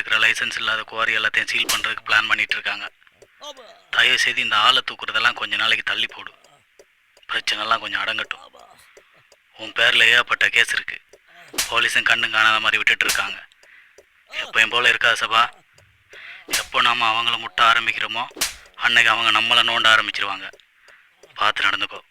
இருக்கிற லைசன்ஸ் இல்லாத குவாரி எல்லாத்தையும் சீல் பண்ணுறதுக்கு பிளான் பண்ணிட்டு இருக்காங்க. தயவு செய்து இந்த ஆளை தூக்குறதெல்லாம் கொஞ்ச நாளைக்கு தள்ளி போடு. பிரச்சனைலாம் கொஞ்சம் அடங்கட்டும். உன் பேரில் ஏகப்பட்ட கேஸ் இருக்குது. போலீஸும் கண்ணு காணாத மாதிரி விட்டுட்டு இருக்காங்க. எப்பயும் போல இருக்காது சபா. எப்போ நாம் அவங்கள முட்ட ஆரம்பிக்கிறோமோ அன்னைக்கு அவங்க நம்மளை நோண்ட ஆரம்பிச்சிருவாங்க. பார்த்து நடந்துக்கோ.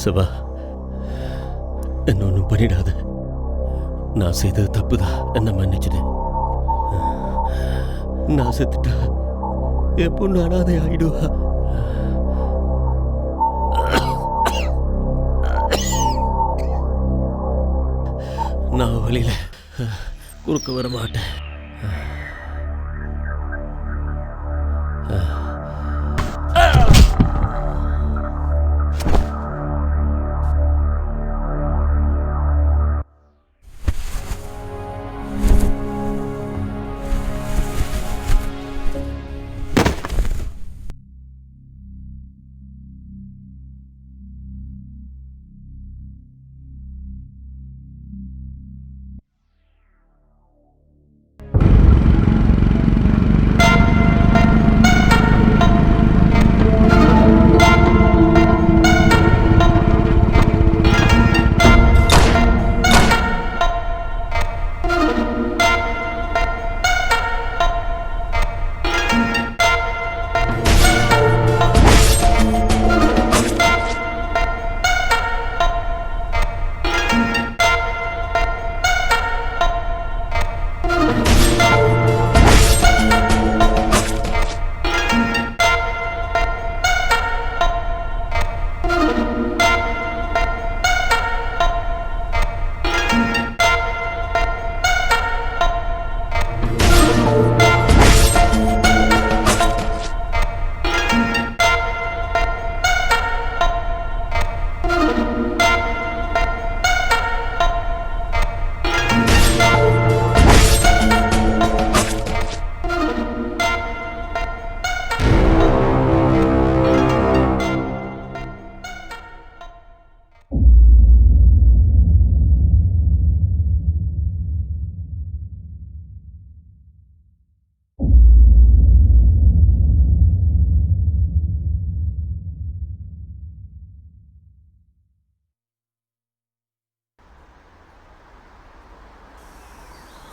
சிவா, என்ன ஒன்றும் பண்ணிடாத. நான் செய்தது தப்புதான், என்ன மன்னிச்சுடு. நான் செத்துட்டா என் பொண்ணு அனாதை ஆயிடுவா. நான் வழியில குறுக்க வர மாட்டேன்.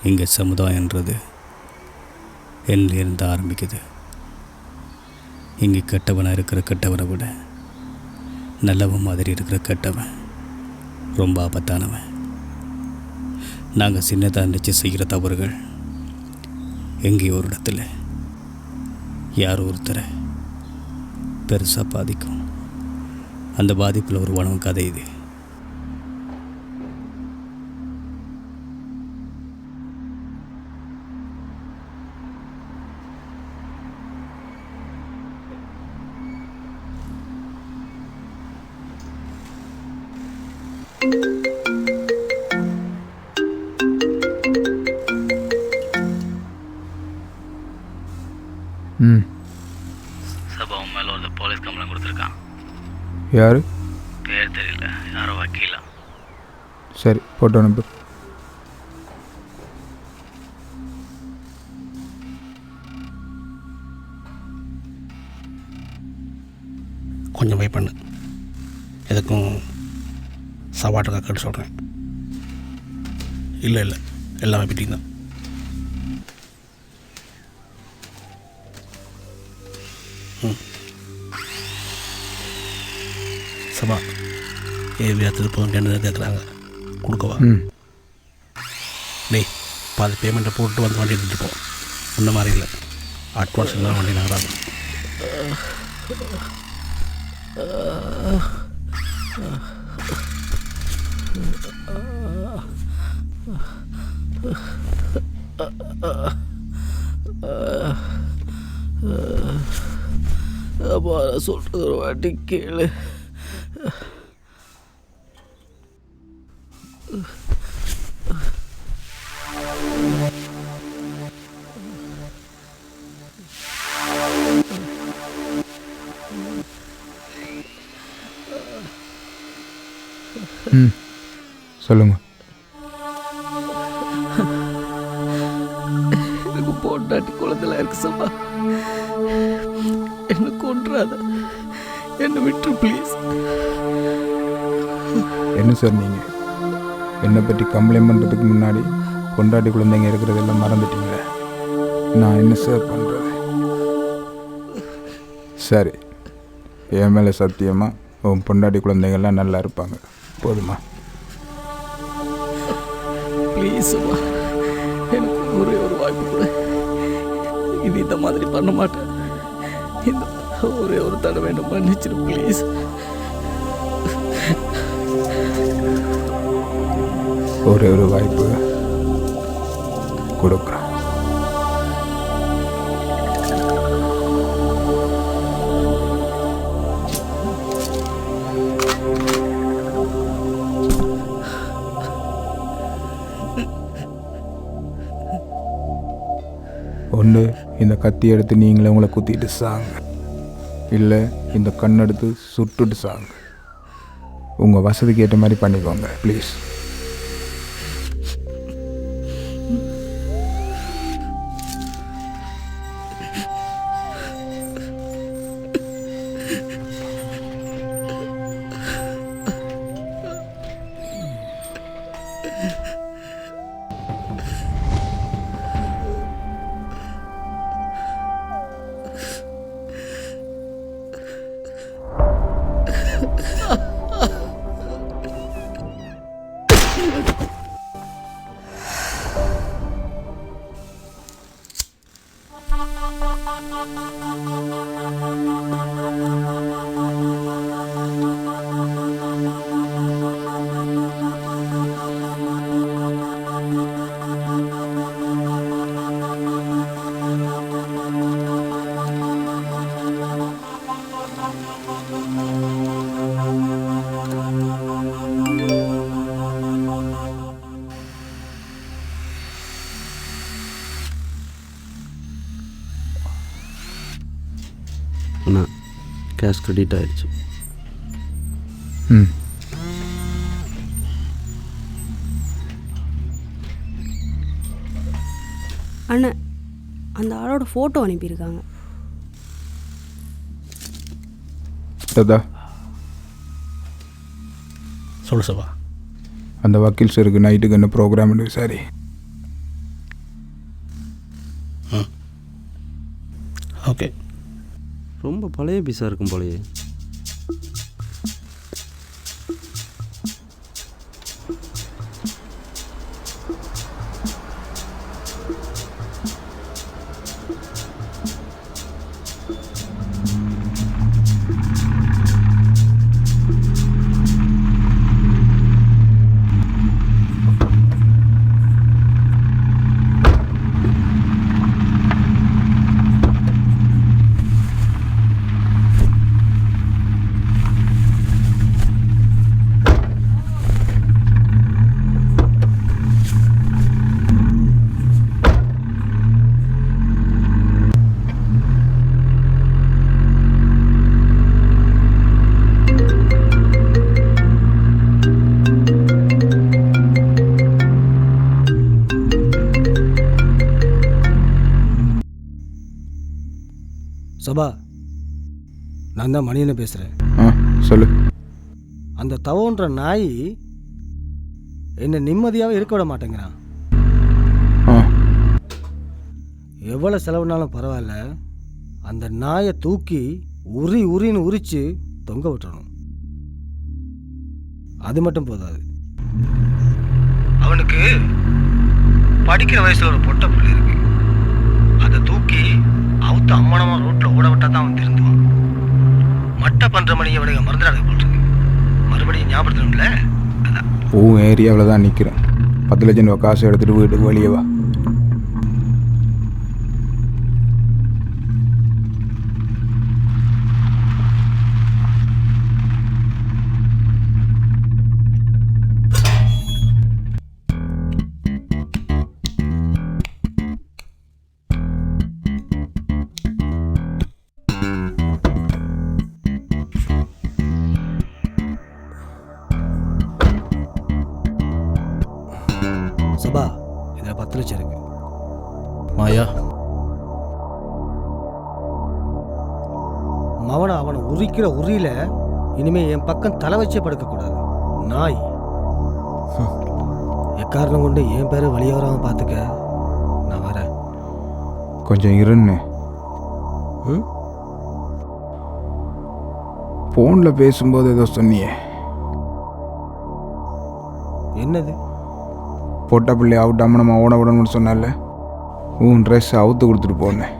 இங்கே சமுதாயன்றது என்னிலிருந்து ஆரம்பிக்குது. இங்கே கெட்டவனாக இருக்கிற கெட்டவனை விட நல்லவன் மாதிரி இருக்கிற கெட்டவன் ரொம்ப ஆபத்தானவன். நாங்கள் சின்னதாக நினச்சி செய்கிற தவறுகள் எங்கேயோ ஒரு இடத்துல யாரோ ஒருத்தரை பெருசாக பாதிக்கும். அந்த பாதிப்பில் ஒரு வனவன் கதை இது. சபா மேலே ஒரு போலீஸ் கம்ப்ளைண்ட் கொடுத்துருக்கான். யார்? பேர் தெரியல, யாரோ வக்கீலா. சரி, போட்டோ அனுப்பு. கொஞ்சம் வெயிட் பண்ணு, எதுக்கும் சவாட்டுக்காக கேட்டு சொல்கிறேன். இல்லை எல்லாமே பிட்டிங் தான். சபா ஏவி அடுத்தது போதும் கேட்டு கேட்குறாங்க, கொடுக்கவா? டேய் பாதி பேமெண்ட்டை போட்டு வந்து வண்டி எடுத்துகிட்டு போ. இந்த மாதிரி இல்லை, அட்வான்ஸ் இருந்தால் வண்டி நகராது. அப்பா நான் சொல்கிறது ஒரு வாட்டி கேளு. ம் சொல்லுங்கள். எனக்கு பொண்டாட்டி குழந்தைலாம் இருக்கு சபா. என்ன கொன்றாத, என்னை விட்டு ப்ளீஸ். என்ன சார் நீங்கள் என்னை பற்றி கம்ப்ளைண்ட் பண்ணுறதுக்கு முன்னாடி பொண்டாட்டி குழந்தைங்க இருக்கிறதெல்லாம் மறந்துட்டீங்களே. நான் என்ன சார் பண்ணுறது? சரி, என் மேலே சத்தியமாக உன் பொண்டாட்டி குழந்தைங்கள்லாம் நல்லா இருப்பாங்க, போதுமா? ப்ளீஸ் சபா, எனக்கு ஒரே ஒரு வாய்ப்பு கூட. இது இந்த மாதிரி பண்ண மாட்டேன். இந்த ஒரே ஒரு தடவை என்ன மன்னிச்சிரு ப்ளீஸ். ஒரே ஒரு வாய்ப்பு கொடுக்குறேன். ஒன்று இந்த கத்தி எடுத்து நீங்களே உங்களை குத்திட்டு சாங்க, இல்லை இந்த கண்ணெடுத்து சுட்டுட்டு சாங்க. உங்கள் வசதிக்கு ஏற்ற மாதிரி பண்ணிக்கோங்க ப்ளீஸ். அண்ணா கேஷ் கிரெடிட் ஆயிடுச்சு. ம் அண்ணன் அந்த ஆளோட ஃபோட்டோ அனுப்பியிருக்காங்க. தாதா, சொல்லு சபா. அந்த வக்கீல் சருக்கு நைட்டுக்கு என்ன ப்ரோக்ராம் விசாரி. ஓகே. ரொம்ப பழைய பீஸாக இருக்கும் போலயே. சபா, நான் தான் மணியனை பேசுகிறேன். சொல்லு. அந்த தவோன்ற நாய் என்னை நிம்மதியாகவே இருக்க விட மாட்டேங்கிறான். எவ்வளோ செலவுனாலும் பரவாயில்ல, அந்த நாயை தூக்கி உரின்னு உரித்து தொங்க விட்டுறணும். அது மட்டும் போதாது, அவனுக்கு படிக்கிற வயசுல ஒரு பொட்டை புள்ளி இருக்கு. அதை தூக்கி அவுத்து அம்மனமா ரோட்ல ஓட விட்டா தான் அவன் திருந்துவான். மட்டை பண்ற மணியை விட மறந்துடாத போட்டிருக்கு. மறுபடியும் ஞாபகப்படுத்தணும்ல, அதான். உன் ஏரியாவில் தான் நிற்கிறேன். 10 லட்சம் ரூபா காசு எடுத்துகிட்டு வீட்டுக்கு வெளியே வா. சபா, இதில் 10 லட்சம் இருக்கு. மாயா, அவனை உரிக்கிற உரியில இனிமே என் பக்கம் தலை வச்சே படுக்கக்கூடாது. நாய் எக்காரணம் கொண்டு என் பேரை வழிய வராமல் பார்த்துக்க. நான் வரேன். கொஞ்சம் இருன்னு. ஃபோனில் பேசும்போது ஏதோ சொன்னியே, என்னது? பொட்டை பிள்ளை அவுட் அம்மனமா ஓட விடணும்னு சொன்னால உன் ட்ரெஸ் அவுத்து கொடுத்துட்டு போனேன்.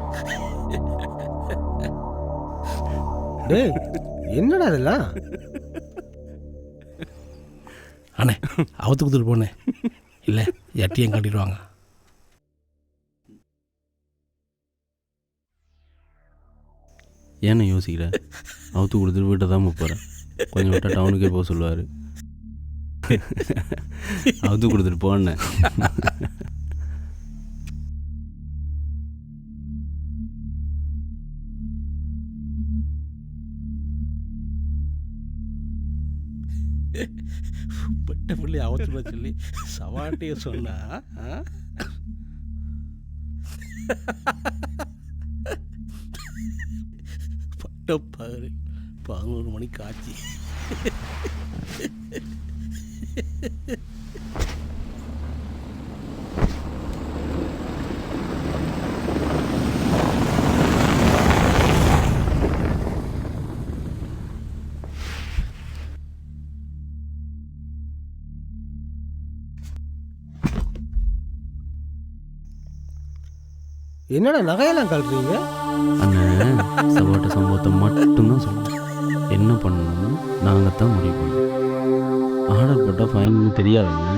டேய், என்னடா இதெல்லாம்? அண்ணே அவுத்து கொடுத்துட்டு போனேன். இல்லை எட்டியும் காட்டிடுவாங்க. ஏன்னு யோசிக்கிற? அவுத்து கொடுத்துட்டு வீட்டை தான் போகிறேன். கொஞ்சம் விட்டா டவுனுக்கே போக சொல்லுவார். அவுத்து கொடுத்துட்டு போனேன். பட்ட பிள்ளை அவத்துல சொல்லி சவாட்டிய சொன்னா பட்ட பகல் 11 மணிக்கு ஆச்சு. என்னடா நகையெல்லாம் கழட்டுறீங்க? அண்ணன் சவாட்ட சம்பவத்தை மட்டும்தான் சொல்லுவோம். என்ன பண்ணணும்னு நாங்கள் தான் முடிவு பண்ணோம். ஆர்டர் போட்டால் ஃபைன் தெரியாதுங்க.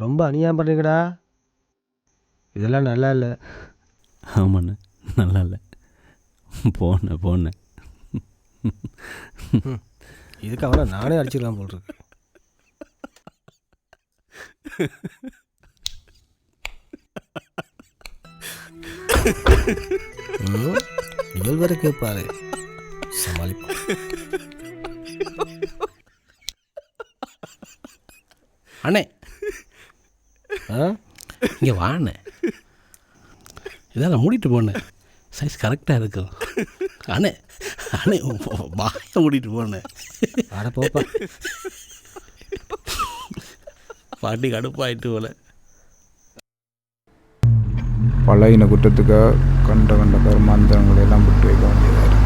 ரொம்ப அநியாயம் பண்ணுறீங்கடா. இதெல்லாம் நல்லா இல்லை. ஆமாண்ணே, நல்லா இல்லை. போனேன். இதுக்கு அவனை நானே அடிச்சிடலாம் போல் இருக்கு. இவள் வரை கேட்பாரு, சமாளிப்பான். அண்ணே இங்கே வாண்ணே, இதான் நான் மூடிட்டு போனேன். சைஸ் கரெக்டாக இருக்கும். அண்ணே வாயை மூடிட்டு போனேன். அட போப்பா. பாட்டி கடுப்பாயிட்டு போல. பழையின குற்றத்துக்காக கண்ட கருமாந்திரங்களை எல்லாம் விட்டு வைக்க வேண்டியதாக இருக்கு.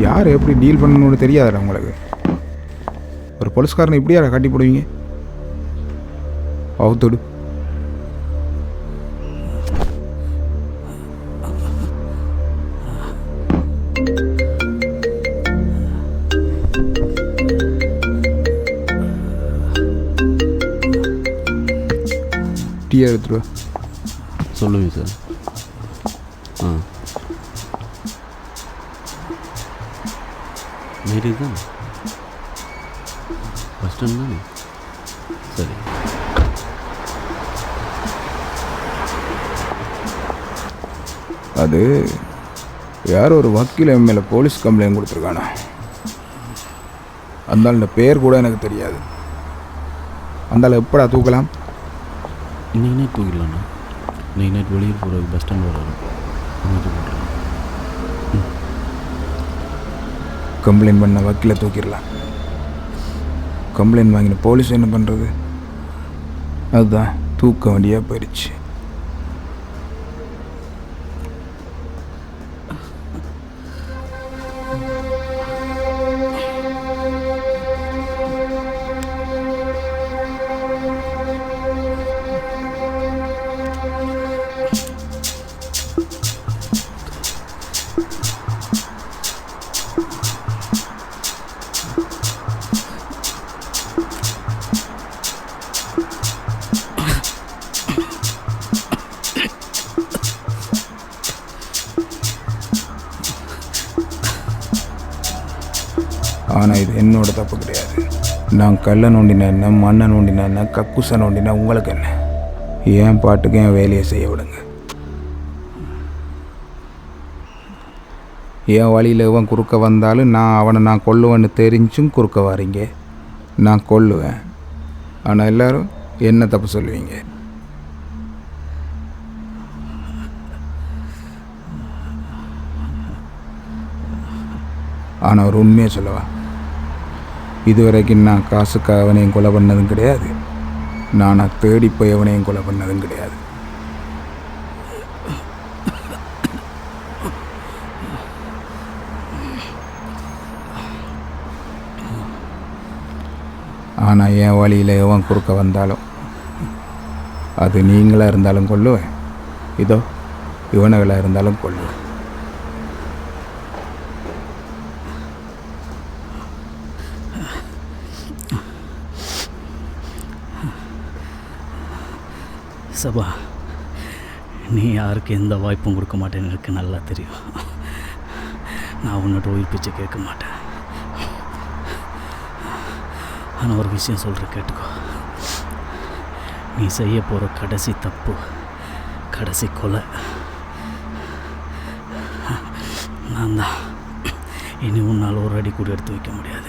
யார் எப்படி டீல் பண்ணணும்னு தெரியாதுடா உங்களுக்கு. ஒரு போலீஸ்காரனை இப்படி யாரை காட்டி போடுவீங்க? அவுத்தோடு கத்தியை எடுத்துருவா. சொல்லுங்கள் சார். ஆ மேரி தான் பஸ் ஸ்டாண்ட் தானே? சரி. அது யார் ஒரு வக்கீல் என் மேலே போலீஸ் கம்ப்ளைண்ட் கொடுத்துருக்கானா. அந்த பேர் கூட எனக்கு தெரியாது. அந்த எப்படா தூக்கலாம்? இன்றைக்கி நைட் தூக்கிடலாண்ணா. இன்றைக்கி நைட் வெளியே போகிற பஸ் ஸ்டாண்ட் வராது. அன்றைக்கி போட்டுருலாம். கம்ப்ளைண்ட் பண்ண வக்கீலை தூக்கிடலாம். கம்ப்ளைண்ட் வாங்கின போலீஸ் என்ன பண்ணுறது? அதுதான் தூக்க வேண்டியாக போயிடுச்சு. ஆனால் இது என்னோட தப்பு கிடையாது. நான் கல்லை நோண்டினா என்ன, மண்ணை நோண்டினா என்ன, கக்குசை நோண்டினா உங்களுக்கு என்ன? ஏன் பாட்டுக்கு என் வேலையை செய்ய விடுங்க. என் வழியில் இவன் குறுக்க வந்தாலும் நான் கொல்லுவேன்னு தெரிஞ்சும் குறுக்க வாரீங்க. நான் கொல்லுவேன், ஆனால் எல்லோரும் என்ன தப்பு சொல்லுவீங்க. ஆனால் ஒரு உண்மையை சொல்லவா, இதுவரைக்கும் நான் காசுக்காக அவனையும் கொலை பண்ணதும் கிடையாது. நான் தேடி போய் அவனையும் கொலை பண்ணதும் கிடையாது. ஆனால் என் வழியில் எவன் குறுக்க வந்தாலும் அது நீங்களாக இருந்தாலும் கொல்லுவேன், இதோ இவனுகளாக இருந்தாலும் கொல்லுவேன். சபா, நீ யாருக்கு எந்த வாய்ப்பும் கொடுக்க மாட்டேன்னு எனக்கு நல்லா தெரியும். நான் உன்னிட்ட உயிர் பிச்சை கேட்க மாட்டேன். ஆனால் ஒரு விஷயம் சொல்கிறேன், கேட்டுக்கோ. நீ செய்ய போகிற கடைசி தப்பு, கடைசி கொலை நான் தான். இனி உன்னால் ஒரு அடி கூட எடுத்து வைக்க முடியாது.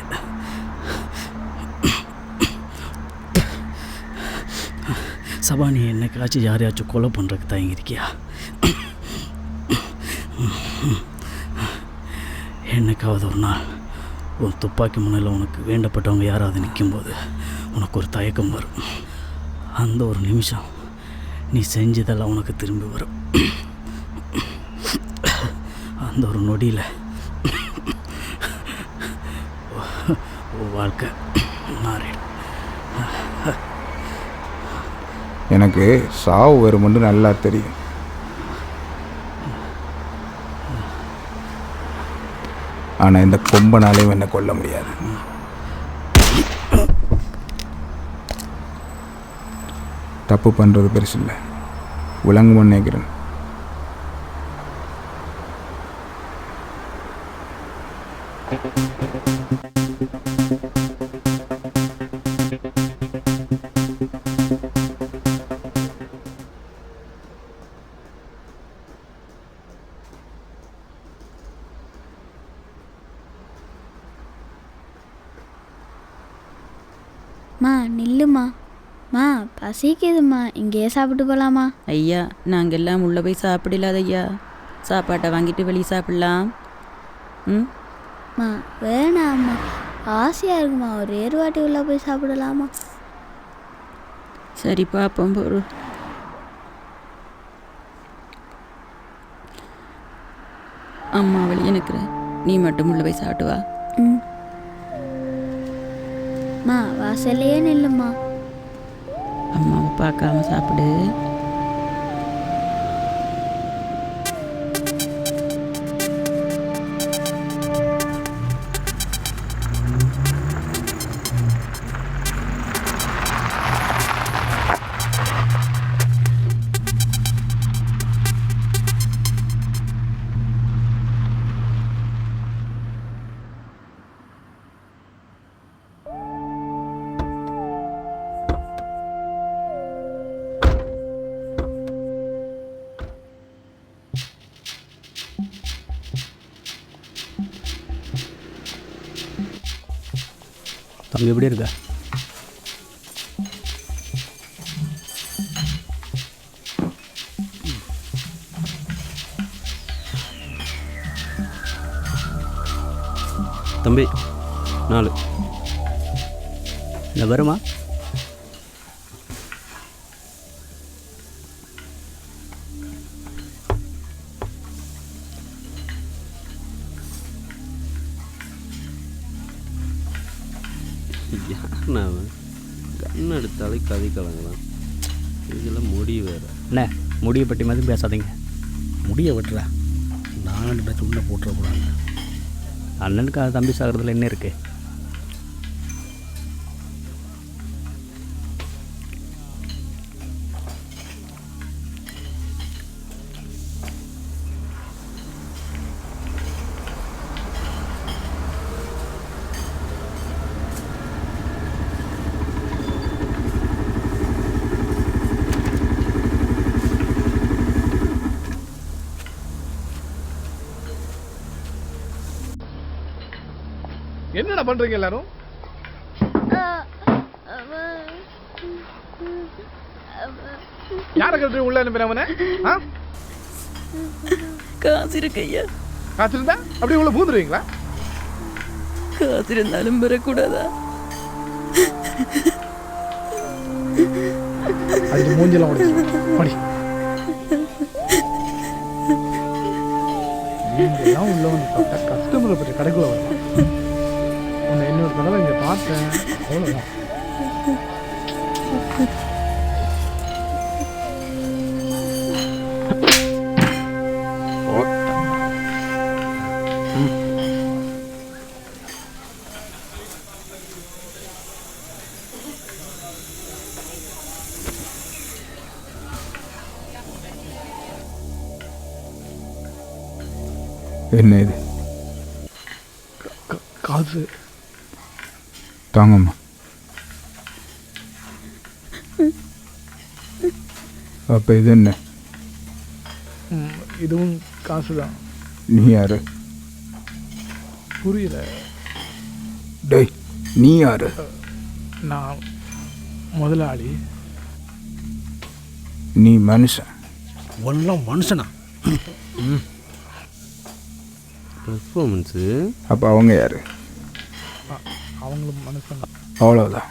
சபா, நீ என்னைக்காச்சும் யாரையாச்சும் கொலை பண்ணுறதுக்கு தயங்கிருக்கியா? என்னைக்காவது ஒரு நாள் உன் துப்பாக்கி முன்னில் உனக்கு வேண்டப்பட்டவங்க யாராவது நிற்கும்போது உனக்கு ஒரு தயக்கம் வரும். அந்த ஒரு நிமிஷம் நீ செஞ்சதெல்லாம் உனக்கு திரும்பி வரும். அந்த ஒரு நொடியில் வாழ்க்கை மாறிடும். எனக்கு சாவு வருமென்று நல்லா தெரியும். ஆனால் இந்த கொம்பனாலையும் என்னை கொல்ல முடியாது. தப்பு பண்ணுறது பெருசு இல்லை, விளங்குமென்னு நினைக்கிறேன். மா நில்லுமா, மா பசிக்குதுமா, இங்கேயே சாப்பிட்டு போகலாமா? ஐயா, நாங்கள் எல்லாம் உள்ளே போய் சாப்பிடலாத ஐயா. சாப்பாட்டை வாங்கிட்டு வெளியே சாப்பிடலாம். மா வேணாம்மா, ஆசையாக இருக்குமா, ஒரே ஒரு வாட்டி உள்ளே போய் சாப்பிடலாமா? சரி பாப்போம் பொருள். அம்மா வெளியே நிற்கிறேன், நீ மட்டும் உள்ளே போய் சாப்பிட்டு வா. மா வாசல்லையே நில்லுமா. அம்மாவை பார்க்காம சாப்பிடு. அங்கே எப்படி இருக்கா? தம்பி 4. இல்லை வருமா? யாருண்ணா அவன்? கண் எடுத்தாலே கதை கலங்கலாம். இதெல்லாம் முடி வேறு. என்ன முடியை பற்றி மாதிரி பேசாதீங்க. முடிய வெட்டுறா. நான் நினைச்சு உள்ள போட்டுறக்கூடாது. அண்ணனுக்கு அது தம்பி சாகிறதுல என்ன இருக்குது? என்னடா பண்றீங்க எல்லாரும்? யாரை கட்டு உள்ள அனுப்பினவன? காசு இருக்கு ஐயா. காசு இருந்தா அப்படியே உள்ள பூந்துருவீங்களா? காசு இருந்தாலும் பெறக்கூடாதா? அது மூஞ்செல்லாம் உடைச்சு படி. நீங்கெல்லாம் உள்ள வந்து பார்த்தா கஸ்டமரை பற்றி கடைக்குள்ள வரலாம். உன்னை இன்னொரு தடவை இங்கே பார்த்தேன், அவ்வளோதான். என்ன இது? காசு தாங்கம்மா. அப்போ இது என்ன? இதுவும் காசு தான். நீ யாரு? புரியல. டேய், நீ யாரு? நான் முதலாளி. நீ மனுஷன்? ஒன்றும் மனுஷனா? பெர்ஃபார்மன்ஸு. அப்போ அவங்க யாரு? அவங்களும் மனுஷன். அவ்வளோதான்.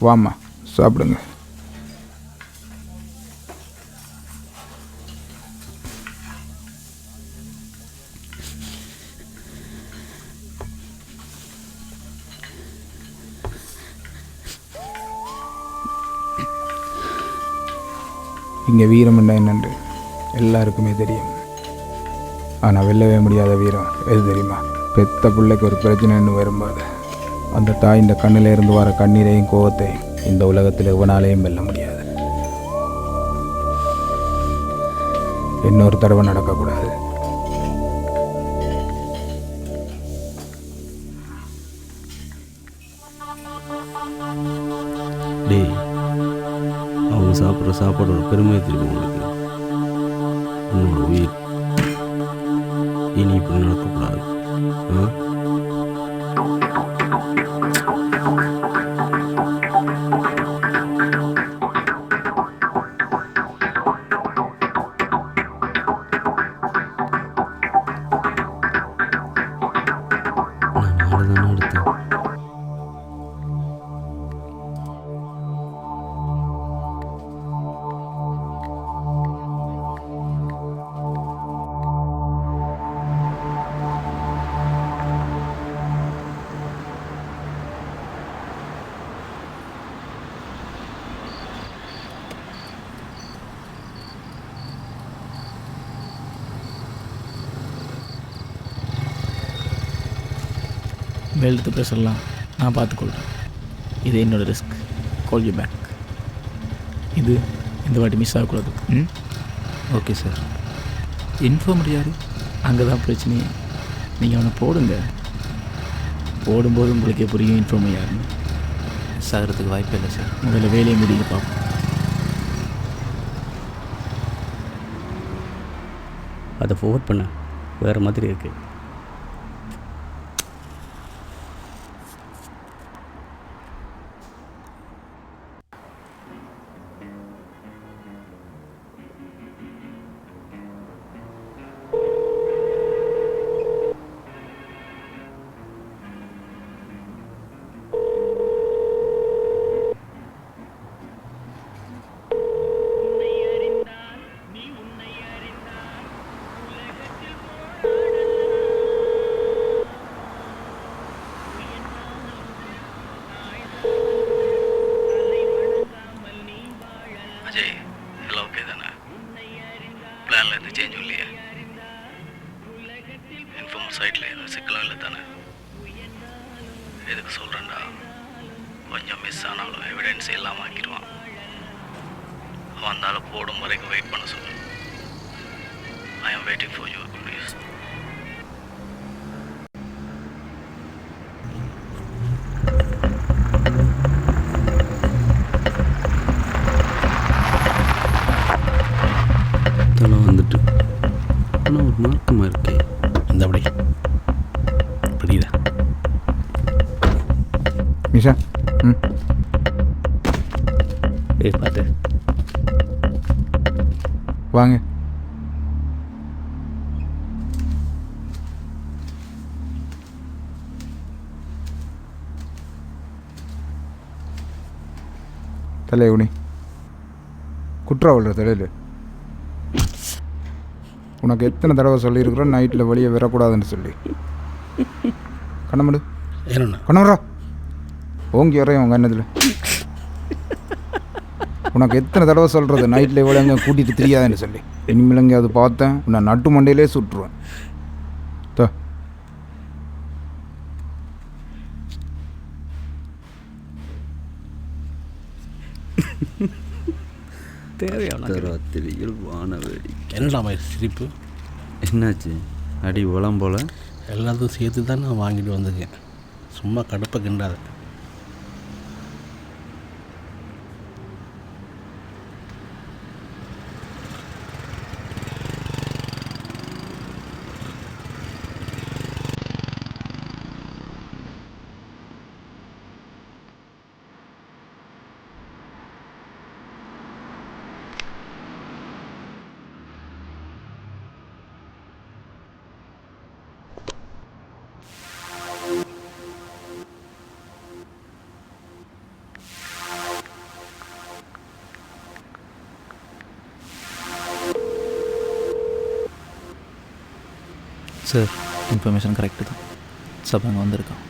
வாம்மா சாப்பிடுங்க. இங்கே வீரம்னா என்னென்று எல்லாருக்குமே தெரியும். ஆனால் வெல்லவே முடியாத வீரம் எது தெரியுமா? பெத்த பிள்ளைக்கு ஒரு பிரச்சனைன்னு வரும்போது அந்த தாய் இந்த கண்ணில் இருந்து வர கண்ணீரையும் கோவத்தையும் இந்த உலகத்தில் எவனாலையும் வெல்ல முடியாது. இன்னொரு தடவை நடக்கக்கூடாது. டேய், அவங்க சாப்பிட்ற சாப்பாடோட பெருமை தெரியும் உங்களுக்கு. உன்னோட உயிர் இனி இப்படி நடக்கக்கூடாது. நான் நாடு தானே எடுத்தேன். வெல்த் ப்ரெஷர்லாம் நான் பார்த்துக்கொள்கிறேன். இது என்னோடய ரிஸ்க். Call you back. இது இந்த வாட்டி மிஸ் ஆகக்கூடாது. Okay sir. இன்ஃபார்மர் யார்? அங்கே தான் பிரச்சனையே. நீங்கள் அவனை போடுங்க. போடும்போது உங்களுக்கே புரியும் இன்ஃபார்மர் யாருன்னு. மிஸ் ஆகிறதுக்கு வாய்ப்பே இல்லை சார். முதல்ல வேலையை முடிய பார்ப்போம். அதை ஃபோர்வர்ட் பண்ண வேறு மாதிரி இருக்குது. பிளான்ல இருந்து சேஞ்ச் இல்லையே. இன்ஃபார்மர் சைட்டில் எதுவும் சிக்கலாம் இல்லை தானே? எதுக்கு சொல்கிறேன்டா, கொஞ்சம் மிஸ் ஆனாலும் எவிடன்ஸ் இல்லாமல் ஆக்கிடுவான். அவன் அந்த போடும் வரைக்கும் வெயிட் பண்ண சொல்லு. ஐ ஆம் வெயிட்டிங் ஃபார் யூ ப்ளீஸ். இதெல்லாம் வந்துட்டு ஆனால் ஒரு மார்க்கமாக இருக்கே. இந்த அப்படி புரியுதா? நிஷா, ம், ஏய் பார்த்து வாங்க. தலைகுனி குற்றாவல்ற தலையில் உனக்கு எத்தனை தடவை சொல்லியிருக்கிறோம் நைட்டில் வெளியே வரக்கூடாதுன்னு சொல்லி. கண்ணமடு ஏன்னா கண்ணமரா ஓங்கி வரையும் உங்கள் அண்ணத்தில். உனக்கு எத்தனை தடவை சொல்கிறது நைட்டில் எவ்வளோ எங்கே கூட்டிகிட்டு தெரியாதுன்னு சொல்லி. இனிமேல் எங்கே அது பார்த்தேன் நான் நட்டு மண்டையிலே சுட்டுருவேன். தோ தேவையான ராத்திரியில் வானவேடி. என்னடா மாதிரி சிரிப்பு? என்னாச்சு? அடி உளம் போல் எல்லாத்தையும் சேர்த்து தான் நான் வாங்கிட்டு வந்திருக்கேன். சும்மா கடுப்பை கிண்டாத. சார், இன்ஃபர்மேஷன் கரெக்டு தான். சார் அங்கே வந்திருக்கான்.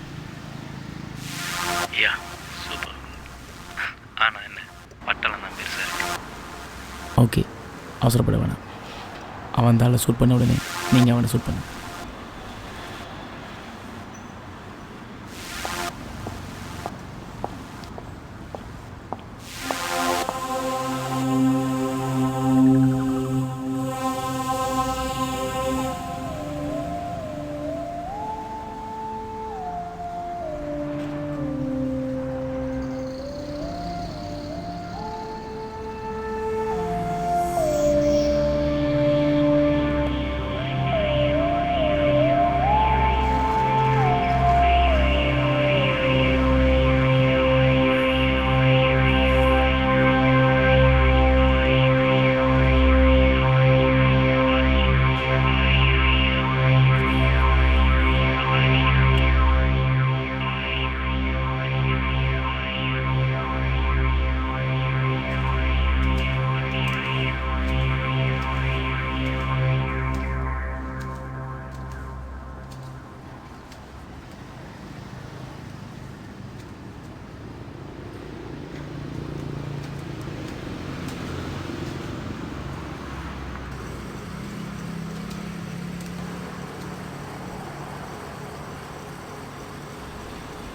யா சூப்பர். ஆனால் என்ன பட்டெல்லாம் தான் பெருசாக இருக்கு. ஓகே, அவசரப்பட வேணாம். அவன் தால ஷூட் பண்ண உடனே நீங்கள் அவனை ஷூட் பண்ணு.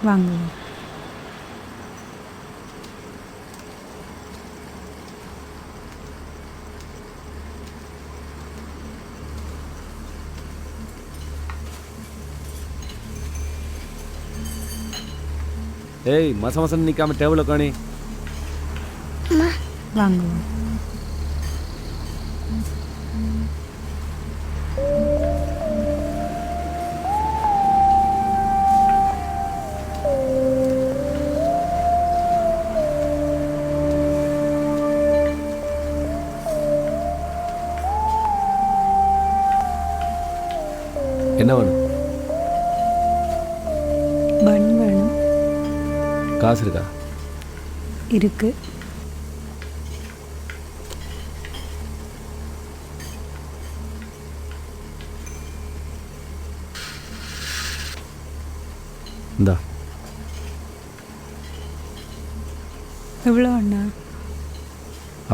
வாங்க. ஏய் மசம் நிற்காம டேபிள் உட்காணி. வாங்க. என்ன வேணும்? பன் வேணும். காசு இருக்கா? இருக்கு. இந்தா. எவ்வளோ அண்ணா?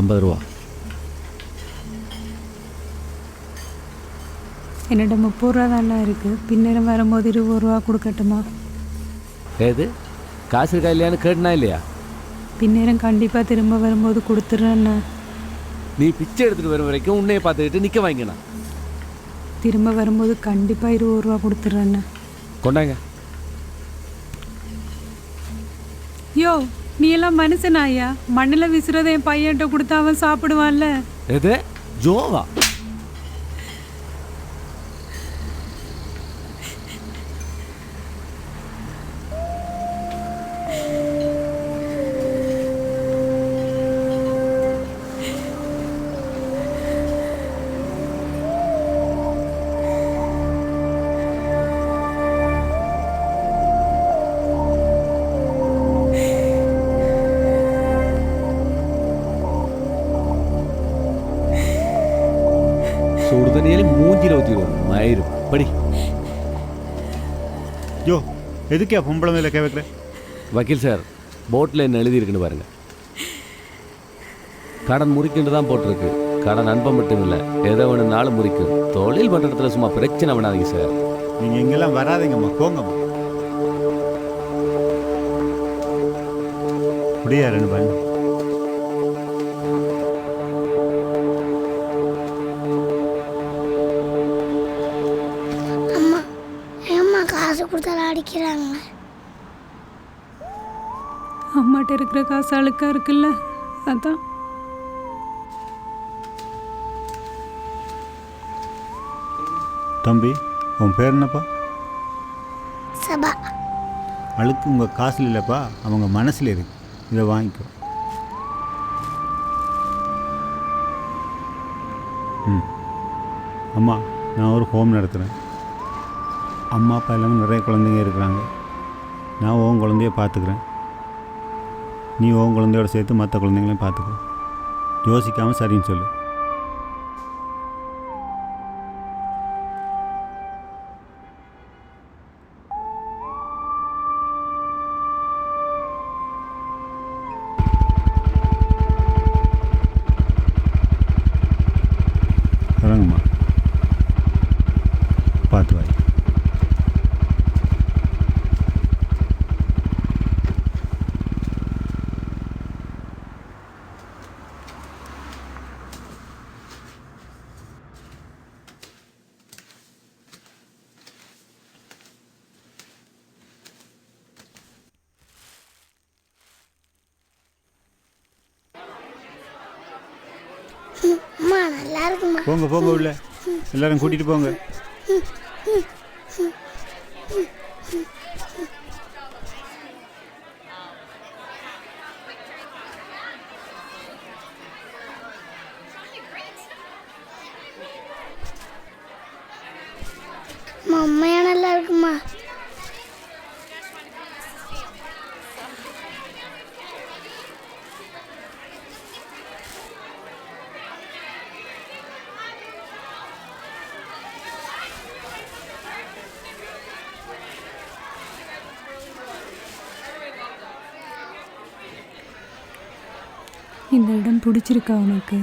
50 ரூபா. என்னிடம் 30 ரூபா தானே இருக்குது. பின்னரும் வரும்போது 20 ரூபா கொடுக்கட்டுமா? ஏது காசு இருக்கா இல்லையான்னு கேட்டுனா இல்லையா? பின்னரும் கண்டிப்பாக திரும்ப வரும்போது கொடுத்துட்றேண்ணா. நீ பிச்சை எடுத்துகிட்டு வரும் வரைக்கும் உன்னைய பார்த்துக்கிட்டு நிற்க வாங்கினா. திரும்ப வரும்போது கண்டிப்பாக 20 ரூபா கொடுத்துட்றேண்ணா. கொண்டாங்க. யோ, நீ எல்லாம் மனுஷனாயா? மண்ணில் விசுறதை என் பையன்கிட்ட கொடுத்தா அவன் சாப்பிடுவான்ல. எது ஜோவா? சுடுதண்ணியில மூஞ்சில ஊற்றிடுவோம் மயிரும் படி. யோ, எதுக்கே பொம்பளை மேலே கை வைக்கிற? வக்கீல் சார், போட்டில் என்ன எழுதியிருக்குன்னு பாருங்க. கடன் முறிக்கின்று தான் போட்டிருக்கு. கடன் அன்பம் மட்டும் இல்லை, எதை வேணும்னாலும் முறிக்கும். தொழில் பண்ணுறதுல சும்மா பிரச்சனை பண்ணாதீங்க சார். நீங்கள் இங்கெல்லாம் வராதிங்கம்மா, போங்கம்மா. முடியா 2 பண்ணு. காசு கொடுத்தாலும் அடிக்கிறாங்க. அம்மாட்ட இருக்கிற காசு அழுக்கா இருக்குல்ல, அதான். தம்பி, உன் பேர் என்னப்பா? சபா. அழுக்கு உங்கள் காசில் இல்லைப்பா, அவங்க மனசில் இருக்கு. இதை வாங்கிக்கோ. அம்மா, நான் ஒரு ஹோம் நடத்துகிறேன். அம்மா அப்பா எல்லாமே நிறைய குழந்தைங்க இருக்கிறாங்க. நான் உன் குழந்தைய பார்த்துக்கிறேன். நீ உன் குழந்தையோட சேர்த்து மற்ற குழந்தைங்களையும் பார்த்துக்கோ. யோசிக்காமல் சரின்னு சொல்லு. இறங்குமா, பார்த்து வாய். அம்மா நல்லா இருக்குமா? போங்க போங்க, உள்ள எல்லாரும் கூட்டிகிட்டு போங்க. அம்மையா நல்லா இருக்குமா? இந்த இடம் பிடிச்சிருக்கா உனக்கு?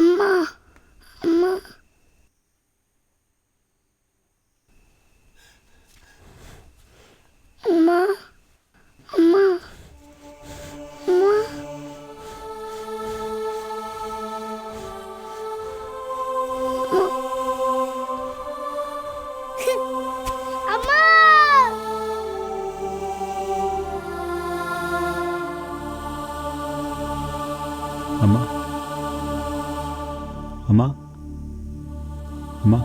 அம்மா அம்மா அம்மா அம்மா அம்மா அம்மா அம்மா அம்மா அம்மா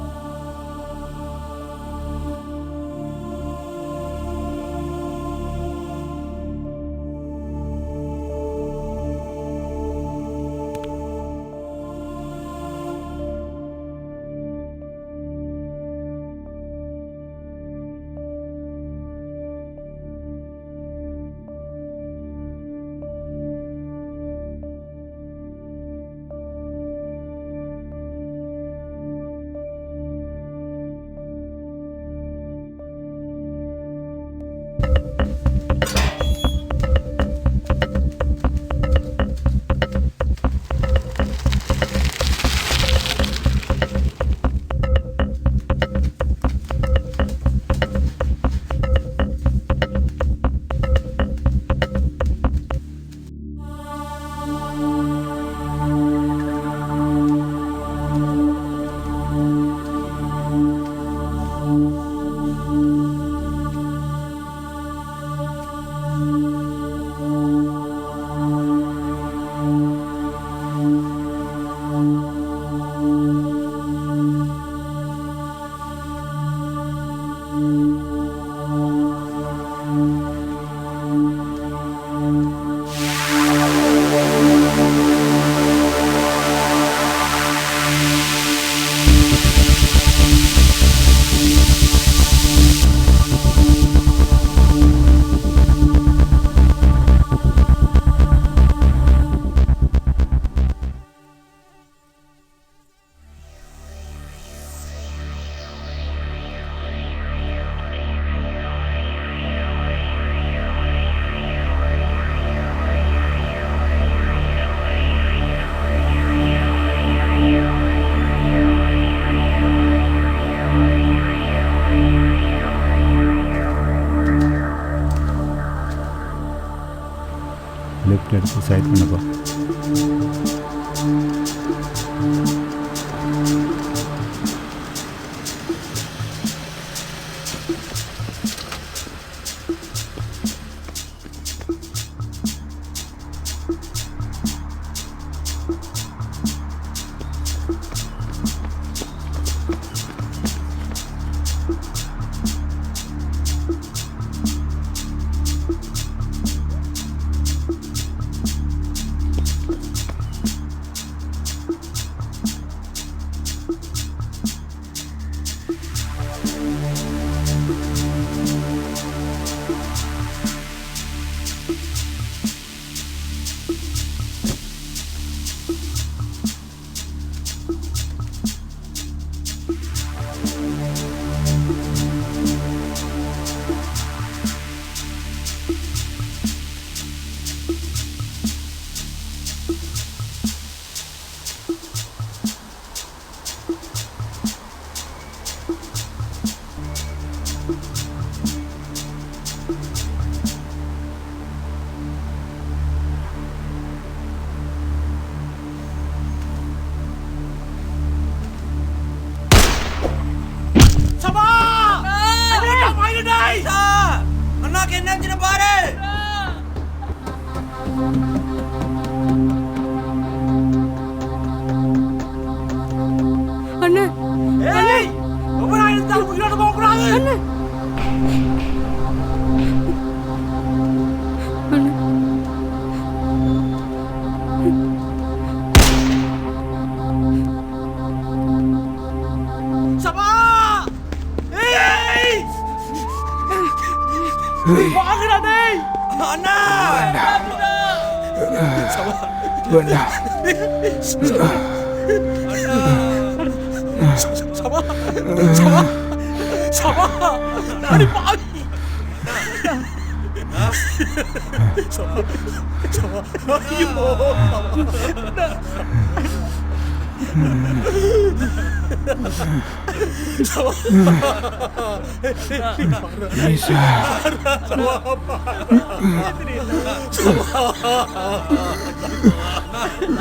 லெஃப்ட் எடுத்து சைட் பண்ணப்பா.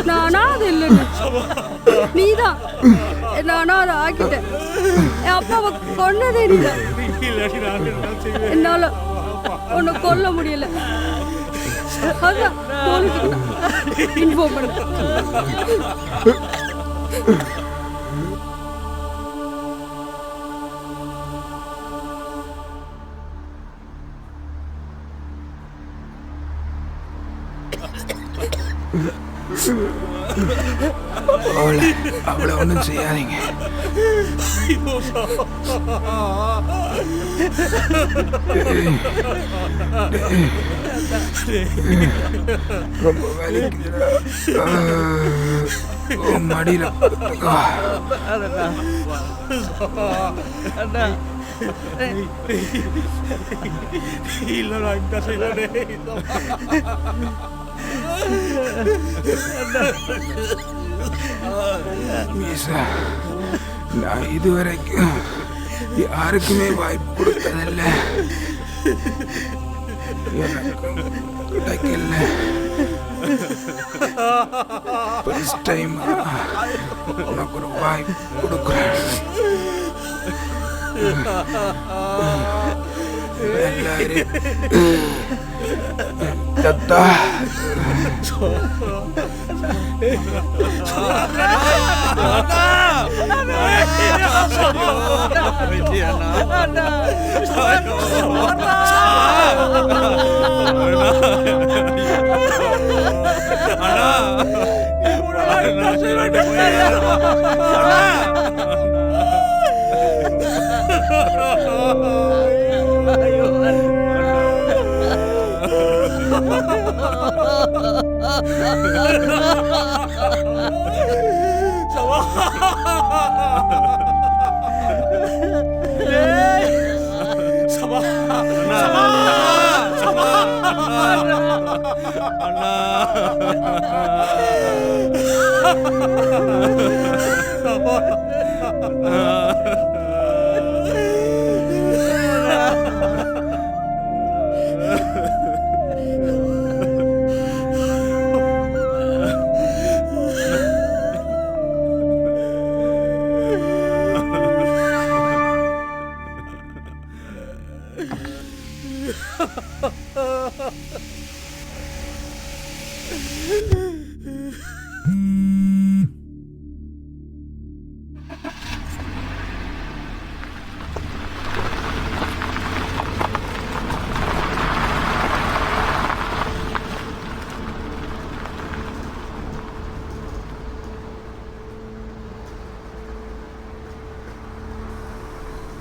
நானா அது இல்லைன்னு நீதான் நானா அதை ஆக்கிட்டேன். என் அப்பாவை கொன்னதே நீதான். என்னால உன்னை கொல்ல முடியல. அதான் போலீஸ்க்கு இன்ஃபார்ம் பண்ண. அவளை ஒன்றும் செய்யாதீங்க. ரொம்ப வலிக்குதுடா. மடியில இல்லடா இந்த செய்யலே மீசா, நான் இதுவரைக்கும் யாருக்குமே வாய்ப்பு கொடுத்ததில்ல. எனக்கு கிடைக்கல. ஃபர்ஸ்ட் டைம் உனக்கு ஒரு வாய்ப்பு கொடுக்குறேன். எல்லாரும் தத்தா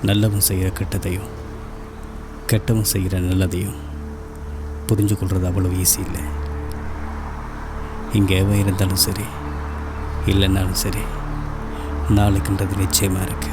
நல்லவன் செய்கிற கெட்டதையும் கெட்டவன் செய்கிற நல்லதையும் புரிஞ்சு கொள்வது அவ்வளோ ஈஸி இல்லை. இங்கே எவன் இருந்தாலும் சரி இல்லைன்னாலும் சரி நாளைக்குன்றது நிச்சயமாக இருக்கு.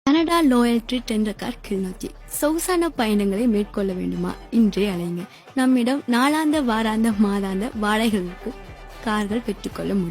கனடா லோயல் ட்ரீட் என்ற கார் கிளிநொச்சி. சொகுசான பயணங்களை மேற்கொள்ள வேண்டுமா? இன்றே அலைங்க. நம்மிடம் நாளாந்த வாராந்த மாதாந்த வாடகைகளுக்கு கார்கள் பெற்றுக்கொள்ள முடியும்.